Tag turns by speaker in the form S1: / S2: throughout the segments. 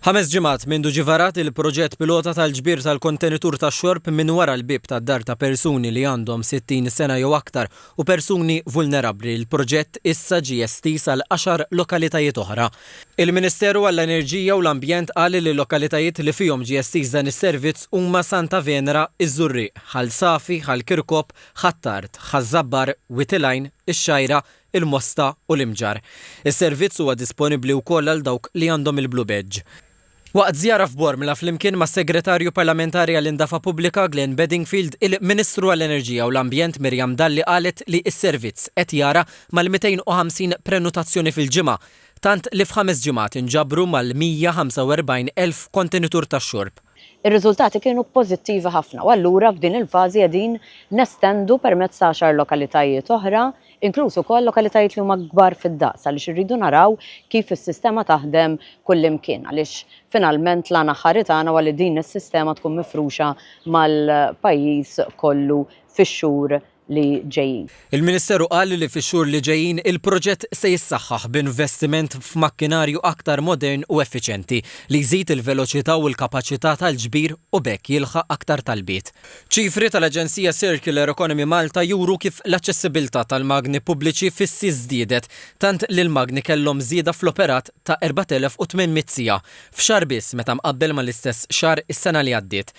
S1: 5 ġimgħat mindu ġivarat il-proġett pilota tal-ġbir tal-kontenitur tax-xorb minn wara l-bib tad-dar ta' persuni li għandhom 60 sena jew aktar u persuni vulnerabbli. Il-proġett issa ġie estis għal 10 lokalitajiet oħra. Il-Ministeru għall-Enerġija u l-Ambjent qal li l-lokalitajiet li fihom ġie estis dan is-servizz huma Santa Venera, Iż-Żurriq, Ħalsafi, Ħalkirkop, Ħattart, Ħażabbar, Witilgħajn, Ix-Xajra, il-Mosta u l-Imġar. Is-servizz huwa disponibbli wkoll għal dawk li għandhom il-Blue Badge. Waqt żjara f'Bormla flimkien mas segretarju parlamentari għall-Indafa Pubblika Glenn Bedingfield, il-Ministru għall-Enerġija u l-Ambjent Mirjam Dalli qalet li s-servizz qed jara mal-250 prenotazzjoni fil-ġimgħa, tant li f'5 ġimgħat inġabru mal-145,000 kontenitur tax-xorb.
S2: Ir-riżultati kienu pożittivi ħafna u allura f'din il-fażi qegħdin nestendu permezz ta' 10 lokalitajiet oħra, inkluż ukoll lokalitajiet li huma kbar fid-daqs għaliex irridu naraw kif is-sistema taħdem kullimkien għaliex finalment l-għana ħari tagħna huwa li din is-sistema tkun mifruxa mal-pajjiż kollu fix-xhur li ġejjin.
S1: Il-Ministeru qal li fix-xhur li ġejjin il-proġett se jissaħħaħ b'investiment f'makkinarju aktar modern u effiċjenti li jżid il-veloċità u l-kapaċità tal-ġbir u bekk jilħaq aktar talbiet. Ċifri tal-Aġenzija Circular Economy Malta juru kif l-aċċessibilità tal-magni pubbliċi fissi żdiedet tant li l-magni kellhom żieda fl-operat ta' 4,800 siegħa f'xahar biss meta mqabbel mal-istess xahar is-sena li għaddiet.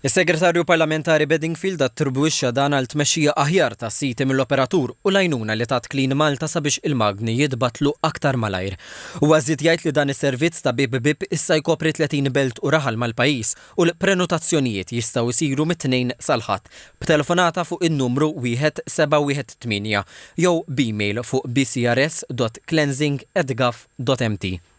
S1: Is-Segretarju Parlamentari Bedingfield attribwixxa dan għal tmexxija aħjar ta' siti mill-operatur u l-għajnuna li tat Clean Malta sabiex il-magni jitbatlu aktar malajr. U għażid jgħid li dan is-servizz ta' bib issa jkopri 30 belt u raħal mal-pajjiż u l-prenotazzjonijiet jistgħu jsiru mit-2 sal-ħadd b'telefonata fuq in-numru 1718 jew b'email fuq bcrs.cleansing@gov.mt.